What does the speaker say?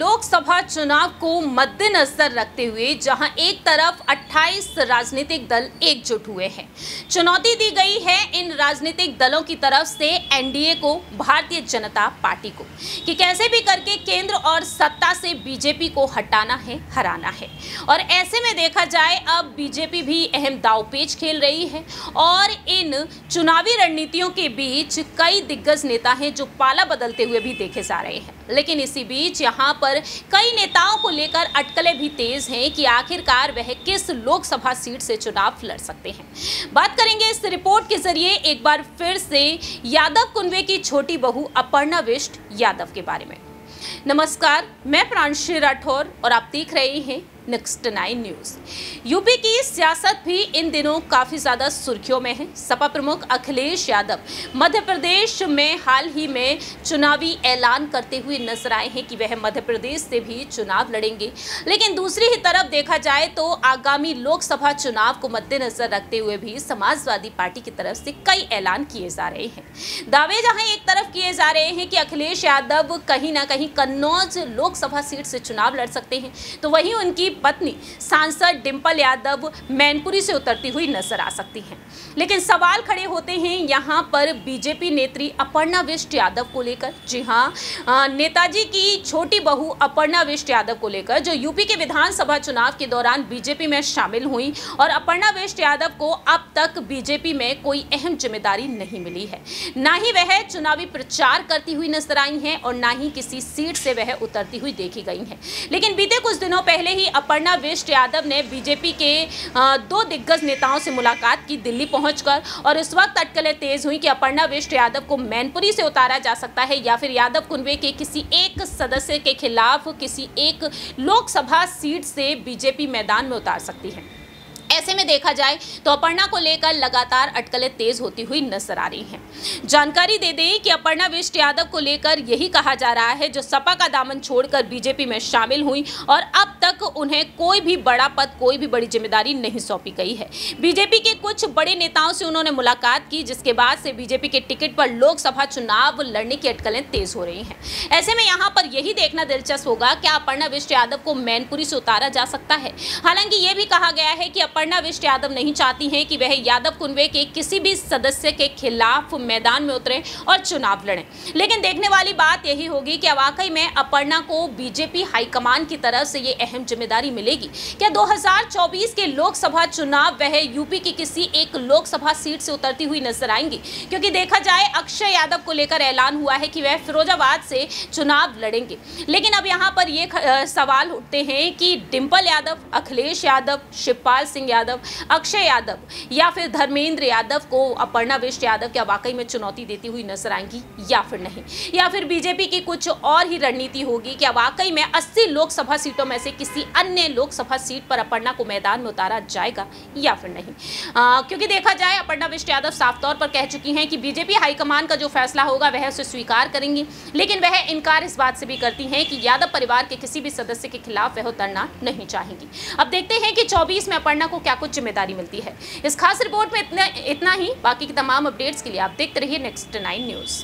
लोकसभा चुनाव को मद्देनजर रखते हुए जहां एक तरफ 28 राजनीतिक दल एकजुट हुए हैं, चुनौती दी गई है इन राजनीतिक दलों की तरफ से एनडीए को, भारतीय जनता पार्टी को, कि कैसे भी करके केंद्र और सत्ता से बीजेपी को हटाना है, हराना है। और ऐसे में देखा जाए अब बीजेपी भी अहम दांवपेच खेल रही है और इन चुनावी रणनीतियों के बीच कई दिग्गज नेता हैं जो पाला बदलते हुए भी देखे जा रहे हैं। लेकिन इसी बीच यहाँ पर कई नेताओं को लेकर अटकलें भी तेज हैं कि आखिरकार वह किस लोकसभा सीट से चुनाव लड़ सकते हैं। बात करेंगे इस रिपोर्ट के जरिए एक बार फिर से यादव कुनबे की छोटी बहू अपर्णा बिष्ट यादव के बारे में। नमस्कार, मैं प्रांशी राठौर और आप देख रहे हैं नेक्स्ट 9 न्यूज। यूपी की सियासत भी इन दिनों काफी ज्यादा सुर्खियों में है। सपा प्रमुख अखिलेश यादव मध्य प्रदेश में हाल ही में चुनावी ऐलान करते हुए नजर आए हैं कि वह मध्य प्रदेश से भी चुनाव लड़ेंगे। लेकिन दूसरी ही तरफ देखा जाए तो आगामी लोकसभा चुनाव को मद्देनजर रखते हुए भी समाजवादी पार्टी की तरफ से कई ऐलान किए जा रहे हैं। दावे जहां एक तरफ किए जा रहे हैं कि अखिलेश यादव कहीं ना कहीं कन्नौज लोकसभा सीट से चुनाव लड़ सकते हैं, तो वहीं उनकी पत्नी सांसद डिंपल यादव मैनपुरी से उतरती हुई नजर आ सकती हैं। लेकिन सवाल खड़े होते हैं यहां पर बीजेपी नेत्री अपर्णा बिष्ट यादव को लेकर। जी हां, नेताजी की छोटी बहू अपर्णा बिष्ट यादव को लेकर, जो यूपी के विधानसभा चुनाव के दौरान बीजेपी में शामिल हुई और अपर्णा बिष्ट यादव को अब तक बीजेपी में कोई अहम जिम्मेदारी नहीं मिली है। ना ही वह चुनावी प्रचार करती हुई नजर आई हैं और ना ही किसी सीट से वह उतरती हुई देखी गई हैं। लेकिन बीते कुछ दिनों पहले ही अपर्णा बिष्ट यादव ने बीजेपी के 2 दिग्गज नेताओं से मुलाकात की दिल्ली पहुंचकर, और इस वक्त अटकलें तेज हुई कि अपर्णा बिष्ट यादव को मैनपुरी से उतारा जा सकता है या फिर यादव कुनबे के किसी एक सदस्य के खिलाफ किसी एक लोकसभा सीट से बीजेपी मैदान में उतार सकती है। ऐसे में देखा जाए तो अपर्णा को लेकर लगातार अटकलें तेज होती हुई नजर आ रही हैं। जानकारी दे दें कि अपर्णा बिष्ट यादव को लेकर यही कहा जा रहा है, जो सपा का दामन छोड़कर बीजेपी में शामिल हुई और अब तक उन्हें कोई भी बड़ा पद, कोई भी बड़ी जिम्मेदारी नहीं सौंपी गई है। बीजेपी के कुछ बड़े नेताओं से उन्होंने मुलाकात की, जिसके बाद से बीजेपी के टिकट पर लोकसभा चुनाव लड़ने की अटकलें तेज हो रही हैं। ऐसे में यहाँ पर यही देखना दिलचस्प होगा क्या अपर्णा बिष्ट यादव को मैनपुरी से उतारा जा सकता है। हालांकि ये भी कहा गया है कि अपर्णा बिष्ट यादव नहीं चाहती हैं कि वह यादव कुनबे के किसी भी सदस्य के खिलाफ मैदान में उतरें और चुनाव लड़ें। लेकिन देखने वाली बात यही होगी कि वाकई में अपर्णा को बीजेपी हाईकमान की तरफ से ये अहम जिम्मेदारी मिलेगी। क्या 2024 के लोकसभा चुनाव वह यूपी की किसी एक लोकसभा सीट से उतरती हुई नजर आएंगी? क्योंकि देखा जाए अक्षय यादव को लेकर ऐलान हुआ है कि वह फिरोजाबाद से चुनाव लड़ेंगे। लेकिन अब यहाँ पर ये सवाल उठते हैं कि डिंपल यादव, अखिलेश यादव, शिवपाल सिंह यादव, अक्षय यादव या फिर धर्मेंद्र यादव को अपर्णा बिष्ट यादव क्या वाकई में चुनौती देती हुई नजर आएंगी या फिर नहीं, या फिर बीजेपी की कुछ और ही रणनीति होगी। क्या वाकई में 80 लोकसभा सीटों में से किसी अन्य लोकसभा सीट पर अपर्णा को मैदान में उतारा जाएगा या फिर नहीं? क्योंकि देखा जाए अपर्णा बिष्ट यादव साफ तौर पर कह चुकी हैं कि बीजेपी हाईकमान का जो फैसला होगा वह उसे स्वीकार करेंगी। लेकिन वह इनकार इस बात से भी करती हैं कि यादव परिवार के किसी भी सदस्य के खिलाफ वह उतरना नहीं चाहेंगी। अब देखते हैं कि 24 में अपर्णा को क्या कुछ जिम्मेदारी मिलती है। इस खास रिपोर्ट में इतना ही। बाकी की तमाम अपडेट्स के लिए आप देखते रहिए नेक्स्ट 9 न्यूज।